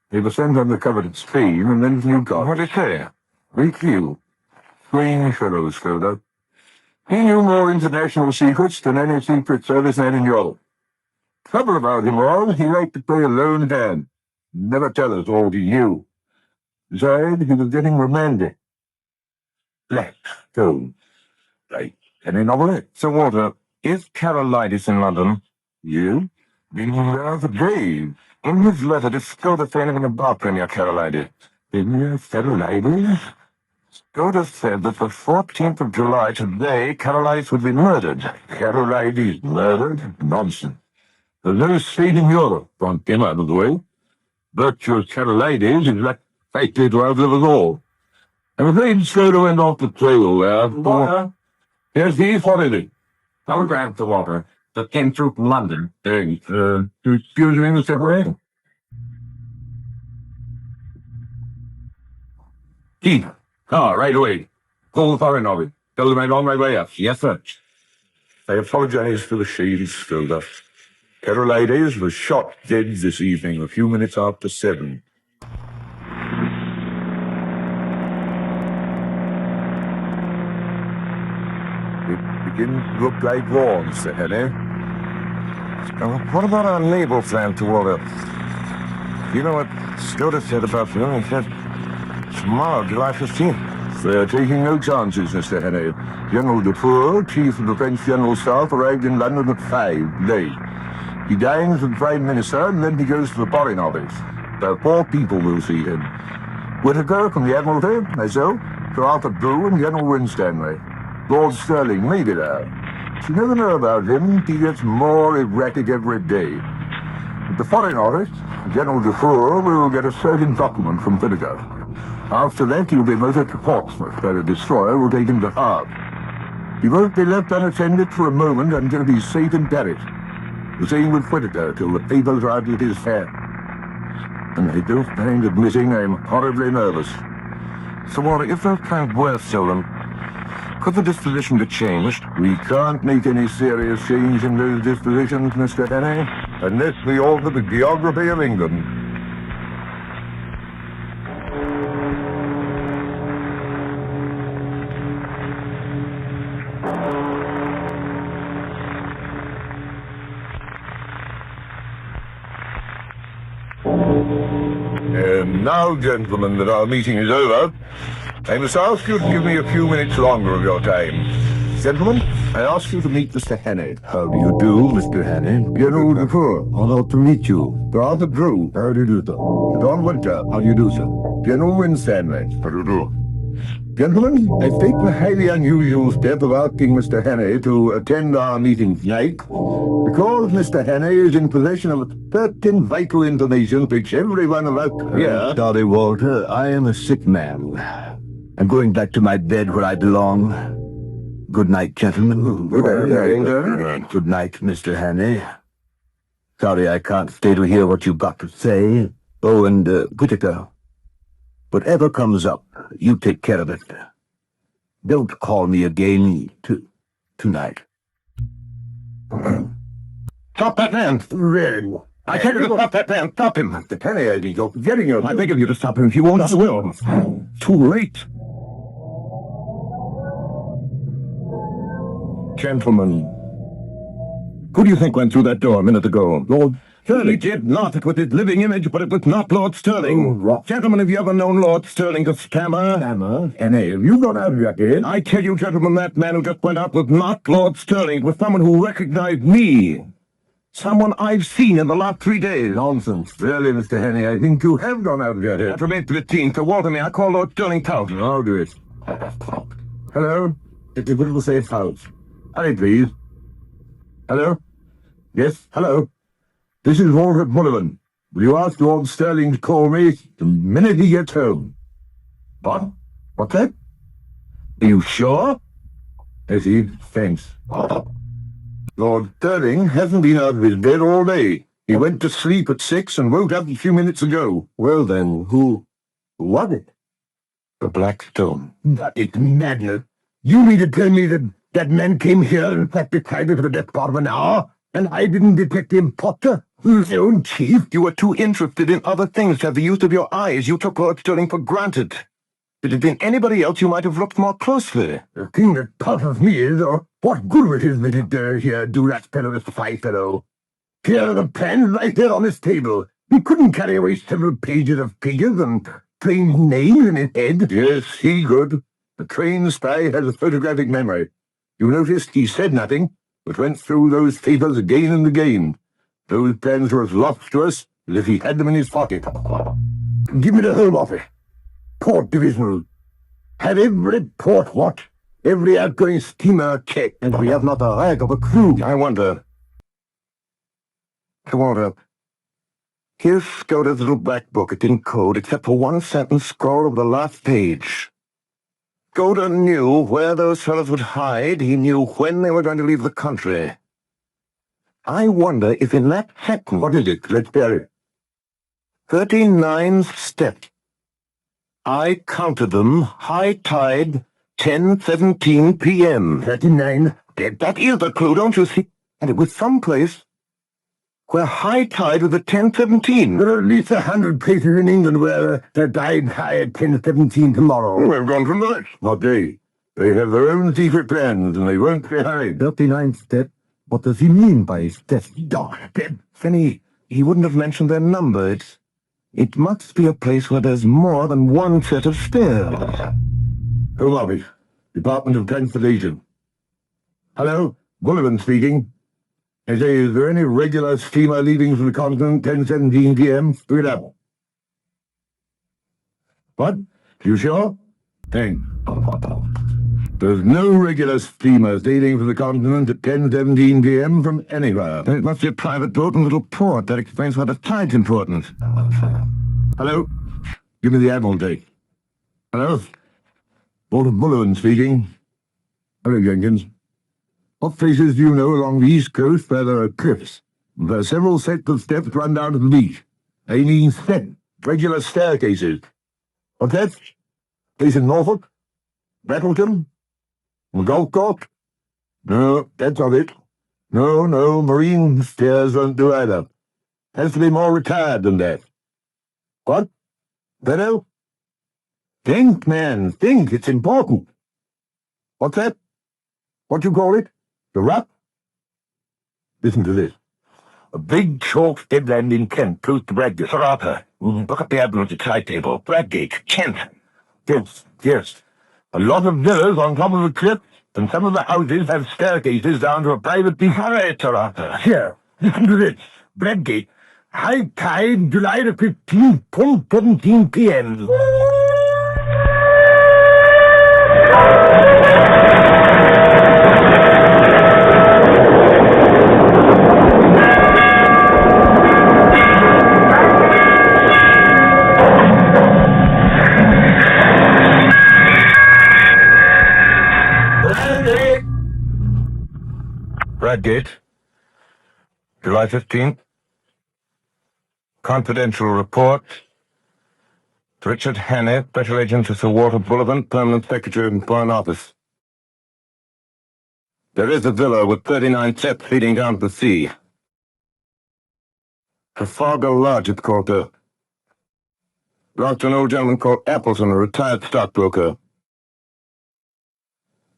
They were sent undercover to Spain, and then you got. What did it say? Reach you. Strange fellow, Skoda. He knew more international secrets than any secret service man in Europe. Trouble about him was, he liked to play a lone hand. Never tell us all he knew. Besides, he was getting romantic. Black stone. Like any novelette. So, Walter, is Carolitis in London? You? Been there for days. In his letter, did Skoda say anything about Premier Carolitis? Premier Carolitis? Skoda said that the 14th of July today, Carolitis would be murdered. Carolitis murdered? Nonsense. There's no state in Europe, want him out of the way. Virtuous Carolitis is like likely to outlive us all. I'm afraid Skoda went off the trail there. Walter? Yes, he's holiday. Telegram to Walter that came through from London. Thanks. To excuse me, Mr. Gray? Keith. Right away. Call the foreign of it. Tell them I'm on my way up. Yes, sir. I apologize for the shady Skoda. Carolides was shot dead this evening, a few minutes after 7. It begins to look like war, Mr. Henry. What about our naval plan to order? You know what Skoda said about you? He said, tomorrow, July 15th. They're taking no chances, Mr. Henry. General Dufour, chief of the French General Staff, arrived in London at 5 late. He dines with the Prime Minister, and then he goes to the Foreign Office. There are 4 people will see him. Whittaker from the Admiralty, myself, Sir Arthur Drew, and General Winstanley. Lord Sterling may be there. But you never know about him. He gets more erratic every day. At the Foreign Office, General Dufour will get a certain document from Whittaker. After that, he'll be motored to Portsmouth, where a destroyer will take him to Havre. He won't be left unattended for a moment until he's safe in Paris. The same with Whittaker till the papers are out with his hand. And I don't mind admitting I'm horribly nervous. So, Walter, if those plans were stolen, could the disposition be changed? We can't make any serious change in those dispositions, Mr. Henry, unless we alter the geography of England. Now, gentlemen, that our meeting is over, I must ask you to give me a few minutes longer of your time. Gentlemen, I ask you to meet Mr. Henry. How do you do, Mr. Henry? General Dufour, honored to meet you. Sir Arthur Drew, how do you do, sir? John Winter, how do you do, sir? General Winstanley, how do you do? Gentlemen, I take the highly unusual step of asking Mr. Henry to attend our meeting tonight because Mr. Henry is in possession of certain vital information which every one of us here... Sorry, Walter. I am a sick man. I'm going back to my bed where I belong. Good night, gentlemen. Good night. Good night, Mr. Henry. Sorry I can't stay to hear what you've got to say. Oh, and Whittaker, whatever comes up, you take care of it. Don't call me again tonight. Stop that man! Red. I tell you to stop that man! Stop him! Mr. Henry, you're getting you. I beg of you to stop him. If you won't, I will. Too late. Gentlemen, who do you think went through that door a minute ago? Lord Sterling. He did not. It was his living image, but it was not Lord Sterling. Oh, Gentlemen, have you ever known Lord Sterling to stammer? Stammer? N.A., have you gone out of your head? I tell you, gentlemen, that man who just went out was not Lord Sterling. It was someone who recognized me. Someone I've seen in the last 3 days. Nonsense. Really, Mr. Henny, I think you have gone out of your head. That remains to be seen. Sir Walter, may I call Lord Sterling Towson? I'll do it. Hello? It's a little safe house. Hurry, please. Hello? Yes, hello? This is Walter Bullivant. Will you ask Lord Sterling to call me the minute he gets home? What? What's that? Are you sure? I see. Thanks. Lord Sterling hasn't been out of his bed all day. He went to sleep at 6 and woke up a few minutes ago. Well then, who was it? The Blackstone. That is madness. You mean to tell me that that man came here and sat beside me for the best part of an hour, and I didn't detect the imposter? My own chief? You were too interested in other things to have the use of your eyes. You took Lord Sterling for granted. If it had been anybody else, you might have looked more closely. The thing that puzzles me is, what good it is that it here do that fellow, this spy fellow? Here are the plans right there on this table. He couldn't carry away several pages of figures and strange names in his head. Yes, he could. The trained spy has a photographic memory. You noticed he said nothing, but went through those papers again and again. Those plans were as lost to us as if he had them in his pocket. Give me the Home Office. Port Divisional. Have every port watch, every outgoing steamer checked, and we have not a rag of a crew. I wonder. Sir Walter, here's Scota's little black book. It's in code, except for one sentence scrawled over the last page. Scota knew where those fellows would hide. He knew when they were going to leave the country. I wonder if in that sentence... What is it? Let's hear it. 39 steps. I counted them. High tide, 10:17 p.m. 39. That is the clue, don't you see? And it was someplace where high tide was at 10:17. There are at least 100 places in England where the tide high at 10:17 tomorrow. We've gone from that. Not they. They have their own secret plans, and they won't be hurried. 39 step. What does he mean by step? Finney, he wouldn't have mentioned their number. It must be a place where there's more than one set of stairs. Home Office, Department of Transportation. Hello, Bullivant speaking. I say, is there any regular steamer leaving from the continent 10:17 p.m.? Pick it up. What? You sure? Thanks. There's no regular steamer sailing from the continent at 10:17 p.m. from anywhere. Then it must be a private boat and a little port. That explains why the tide's important. Hello? Give me the Admiralty. Hello? Walter Bullivant speaking. Hello, Jenkins. What places do you know along the east coast where there are cliffs? There are several sets of steps run down to the beach. I mean regular staircases. What's that? Place in Norfolk? Battleton? Golf course? No, that's not it. No, marine stairs won't do either. Has to be more retired than that. What? Better? Think, man, think. It's important. What's that? What you call it? The Ruff? Listen to this. A big chalk headland in Kent, close to Bradgate. Sir Arthur, look up the Admiralty tide table. Bradgate, Kent. Yes. A lot of villas on top of a cliff, and some of the houses have staircases down to a private beach. All right, Sir Arthur. Here, listen to this. Bradgate, high tide, July the 15th, 10:17 p.m. Bradgate, July 15th. Confidential report. Richard Hannay, Special Agent to Sir Walter Bullivant, Permanent Secretary in Foreign Office. There is a villa with 39 steps leading down to the sea. Trafalgar Lodge, it's called there. Belongs to an old gentleman called Appleton, a retired stockbroker.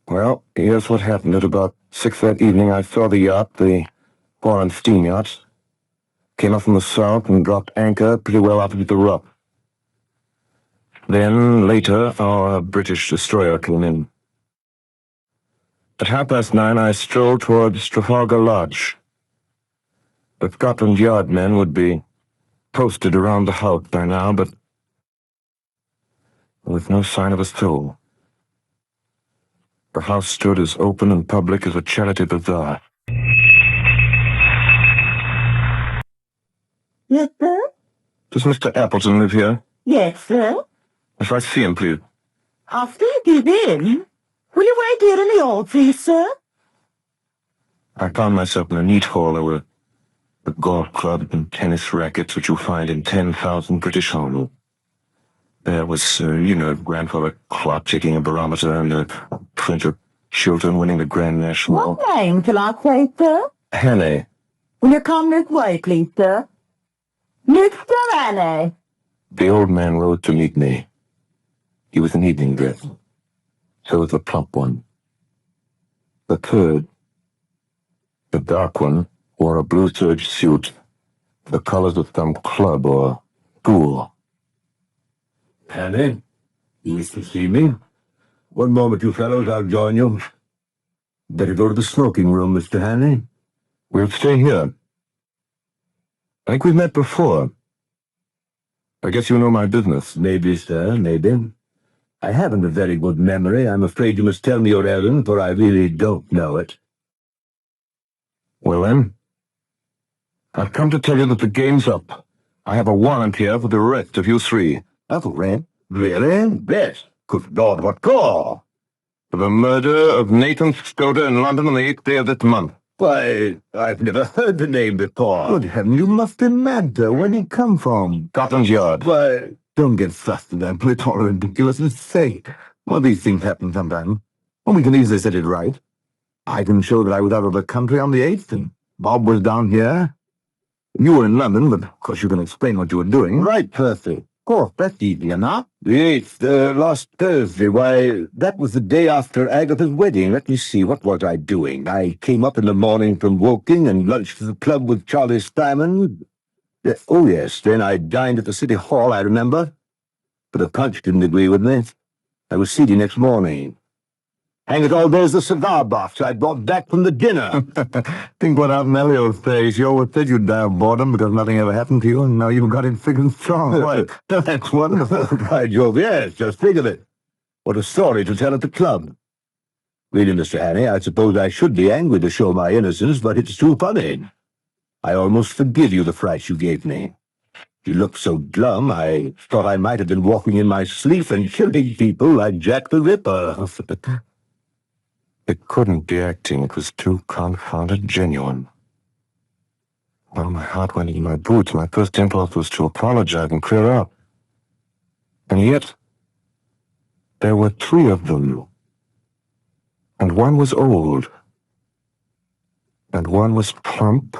Well, here's what happened at about 6 that evening, I saw the yacht, the foreign steam yacht, came up from the south and dropped anchor pretty well opposite the rock. Then, later, our British destroyer came in. At 9:30, I strolled towards Trafalgar Lodge. The Scotland Yard men would be posted around the house by now, but there was no sign of a soul. The house stood as open and public as a charity bazaar. Yes, sir? Does Mr. Appleton live here? Yes, sir. If I see him, please. After you give in, will you wait here in the hall, please, sir? I found myself in a neat hall. There were the golf club and tennis rackets which you'll find in 10,000 British homes. There was, grandfather clock checking a barometer and a printer Chiltern winning the Grand National. What name shall I say, sir? Hannay. Will you come this way, please, sir? Mr. Hannay. The old man rose to meet me. He was in evening dress. So was the plump one. The third, the dark one, wore a blue serge suit, the colors of some club or school. Hannay, you wish to see me? One moment, you fellows, I'll join you. Better go to the smoking room, Mr. Hannay. We'll stay here. I think we've met before. I guess you know my business. Maybe, sir, maybe. I haven't a very good memory. I'm afraid you must tell me your errand, for I really don't know it. Well then, I've come to tell you that the game's up. I have a warrant here for the arrest of you three. A warrant? Really? Yes. Good Lord, what for? For the murder of Nathan Stoddard in London on the 8th day of this month. Why, I've never heard the name before. Good heaven, you must be mad, sir. Where'd he come from? Scotland Yard. Why, don't get fussed at that. It's all ridiculous and fake. Well, these things happen sometimes. Well, we can easily set it right. I can show that I was out of the country on the 8th, and Bob was down here. You were in London, but of course you can explain what you were doing. Right, Percy. Of course, that's easy enough. The 8th, last Thursday. Why, that was the day after Agatha's wedding. Let me see, what was I doing? I came up in the morning from Woking and lunched at the club with Charlie Steinman. Oh, yes, then I dined at the City Hall, I remember. But the punch didn't agree with me. I was seedy next morning. Hang it all, there's the cigar box I brought back from the dinner. Think what Aunt Nellie will say. She always said you'd die of boredom because nothing ever happened to you, and now you've got it thick and strong. Why, that's wonderful. By Jove, yes, just think of it. What a story to tell at the club. Really, Mr. Hannay, I suppose I should be angry to show my innocence, but it's too funny. I almost forgive you the fright you gave me. You looked so glum, I thought I might have been walking in my sleep and killing people like Jack the Ripper. It couldn't be acting. It was too confounded genuine. Well, my heart went into my boots. My first impulse was to apologize and clear up. And yet, there were three of them. And one was old. And one was plump.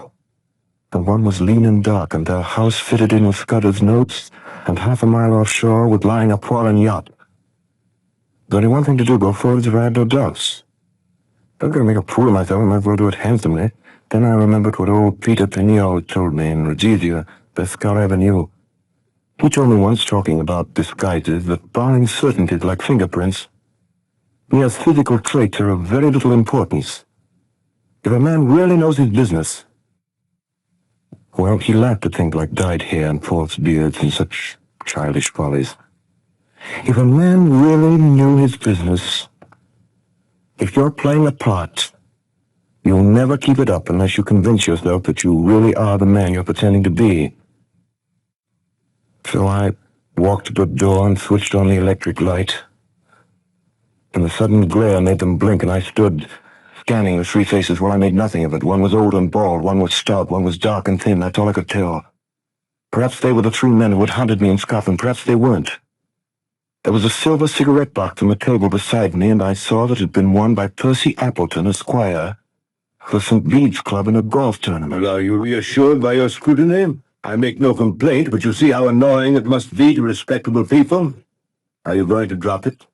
And one was lean and dark. And their house fitted in with Scudder's notes. And half a mile offshore was lying a foreign yacht. There's only one thing to do, go forward if I had no doubts. I'm going to make a fool of myself. I might as well do it handsomely. Then I remembered what old Peter Pignol told me in Rhodesia, best scout I ever knew. He told me once, talking about disguises, that barring certainties like fingerprints, mere physical traits are of very little importance. If a man really knows his business, well, he laughed at things like dyed hair and false beards and such childish follies. If a man really knew his business, if you're playing a part, you'll never keep it up unless you convince yourself that you really are the man you're pretending to be. So I walked to the door and switched on the electric light. And the sudden glare made them blink, and I stood scanning the three faces where I made nothing of it. One was old and bald, one was stout, one was dark and thin. That's all I could tell. Perhaps they were the three men who had hunted me in Scotland. Perhaps they weren't. There was a silver cigarette box on the table beside me, and I saw that it had been won by Percy Appleton, Esquire, for St. Bede's Club in a golf tournament. Well, are you reassured by your scrutiny? I make no complaint, but you see how annoying it must be to respectable people. Are you going to drop it?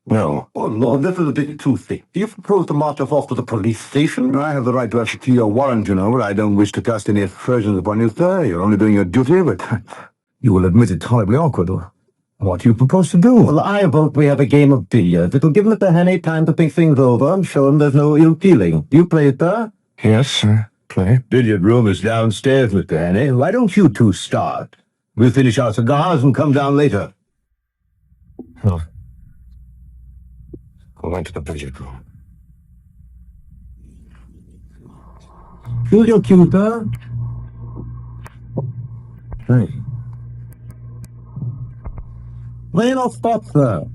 No. Oh, Lord, this is a bit too thick. Do you propose to march us off to the police station? I have the right to execute your warrant, you know, but I don't wish to cast any aspersions upon you, sir. You're only doing your duty, but you will admit it's horribly awkward. What do you propose to do? Well, I vote we have a game of billiards. It'll give Mr. Hannay time to think things over and show him there's no ill feeling. Do you play, sir? Yes, sir. Play. Billiard room is downstairs, Mr. Hannay. Why don't you two start? We'll finish our cigars and come down later. Oh. Go into the billiard room. Choose your cue, sir. Thanks. Play or stop, sir?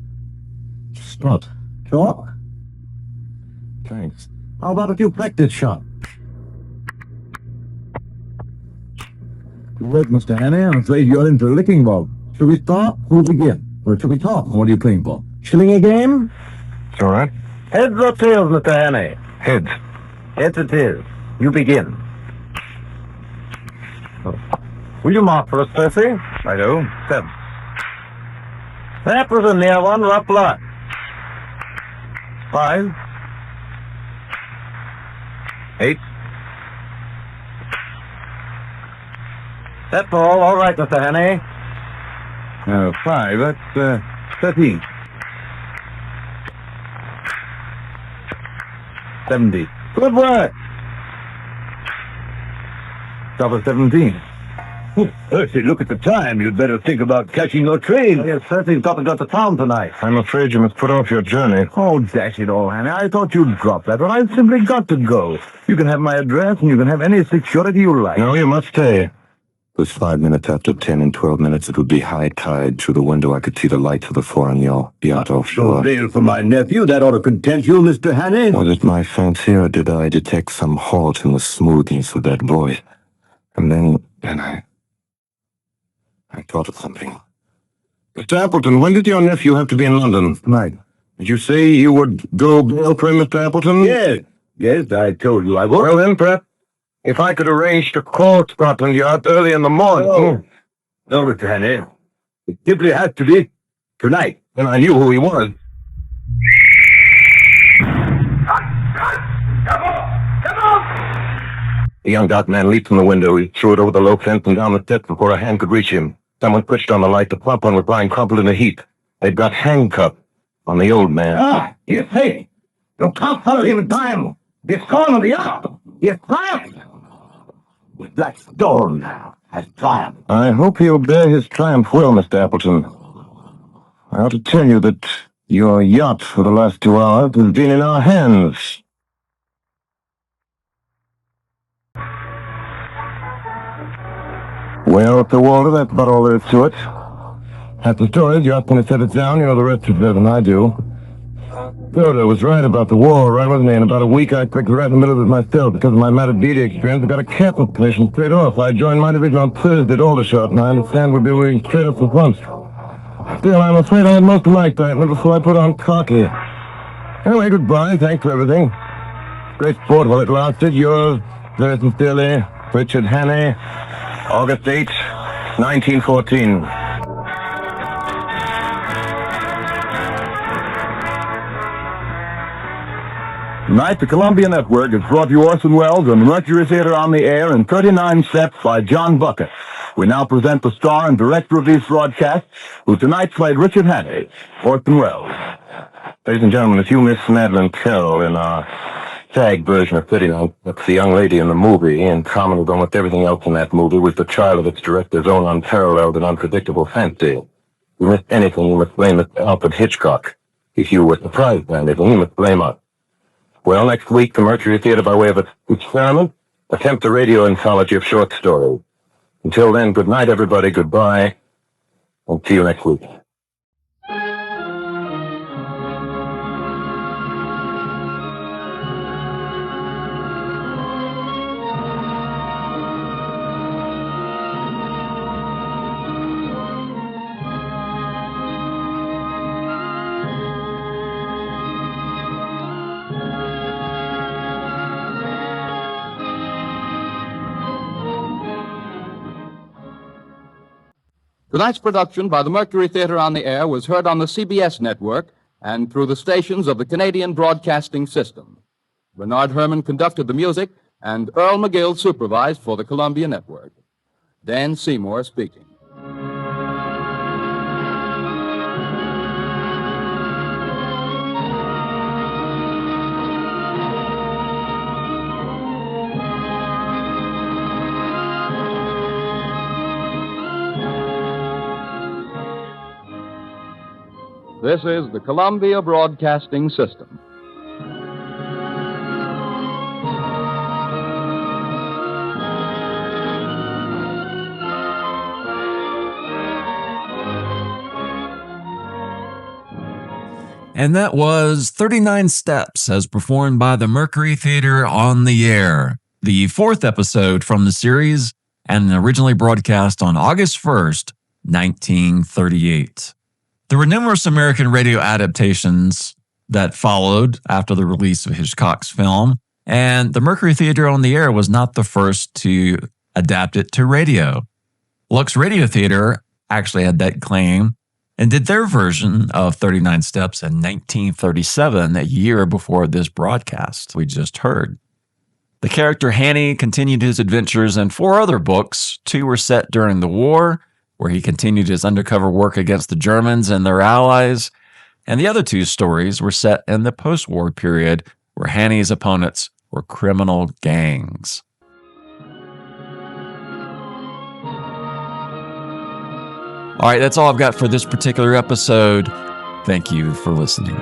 Spot. Shot? Thanks. How about a few practice shots? Wait, Mr. Hannay, I'm afraid you're into a licking bob. Should we start? Who'll begin? Or should we talk? What are you playing for? Shilling a game? It's all right. Heads or tails, Mr. Hannay? Heads. Heads it is. You begin. Will you mark for us, Percy? I do. 7. That was a near one, rough lot. 5. 8. That's all right, Mr. Hannay. 5. That's 13. 70. Good work. Double 17. Percy, look at the time. You'd better think about catching your train. Yes, Percy's got to go to town tonight. I'm afraid you must put off your journey. Oh, dash it all, Hannay. I thought you'd drop that, but I've simply got to go. You can have my address, and you can have any security you like. No, you must stay. It was 5 minutes after 10. In 12 minutes, it would be high tide. Through the window, I could see the lights of the foreign yacht offshore. Bail for my nephew. That ought to content you, Mr. Hannay. Was it my fancy, or did I detect some halt in the smoothness of that voice? And then I thought of something. Mr. Appleton, when did your nephew have to be in London? Tonight. Did you say you would go bail for him, Mr. Appleton? Yes, I told you I would. Well then, perhaps, if I could arrange to call Scotland Yard early in the morning. No, Mr. Hannay. It simply has to be tonight. Then I knew who he was. The young dark man leaped from the window. He threw it over the low fence and down the steps before a hand could reach him. Someone switched on the light. The plump one was lying crumpled in a heap. They'd got handcuffs on the old man. Yes, hey. You can't follow him in time. He's gone on the yacht. He's triumphed. With Black Storm now has triumphed. I hope he'll bear his triumph well, Mr. Appleton. I ought to tell you that your yacht for the last 2 hours has been in our hands. Well, Sir Walter, that's about all there is to it. That's the story. You're going to set it down. You know the rest is better than I do. Yoda was right about the war, right, wasn't he? In about a week, I clicked right in the middle of it myself. Because of my Matabidi experience, I got a captain's position straight off. I joined my division on Thursday at Aldershot, and I understand we'll be moving straight up for once. Still, I'm afraid I had most of my excitement before I put on khaki. Anyway, goodbye. Thanks for everything. Great sport while it lasted. Yours, very sincerely, Richard Hannay, August 8, 1914. Tonight, the Columbia Network is brought to you Orson Welles and the Mercury Theater on the Air in 39 steps by John Buchan. We now present the star and director of these broadcasts, who tonight played Richard Hannay, Orson Welles. Ladies and gentlemen, if you miss Madeline Carroll in our tag version of 39, that's the young lady in the movie, in common with almost everything else in that movie, was the child of its director's own unparalleled and unpredictable fancy. If you missed anything, you must blame Mr. Alfred Hitchcock. If you were surprised by anything, you must blame us. Well, next week, the Mercury Theater, by way of an experiment, attempt a radio anthology of short stories. Until then, good night, everybody, goodbye, and see you next week. Tonight's production by the Mercury Theater on the Air was heard on the CBS network and through the stations of the Canadian Broadcasting System. Bernard Herrmann conducted the music, and Earl McGill supervised for the Columbia Network. Dan Seymour speaking. This is the Columbia Broadcasting System. And that was 39 Steps as performed by the Mercury Theater on the Air, the fourth episode from the series and originally broadcast on August 1st, 1938. There were numerous American radio adaptations that followed after the release of Hitchcock's film, and the Mercury Theater on the Air was not the first to adapt it to radio. Lux Radio Theater actually had that claim and did their version of 39 Steps in 1937, a year before this broadcast we just heard. The character Hanny continued his adventures in 4 other books. 2 were set during the war, where he continued his undercover work against the Germans and their allies, and the other 2 stories were set in the post-war period, where Hanny's opponents were criminal gangs. All right, that's all I've got for this particular episode. Thank you for listening.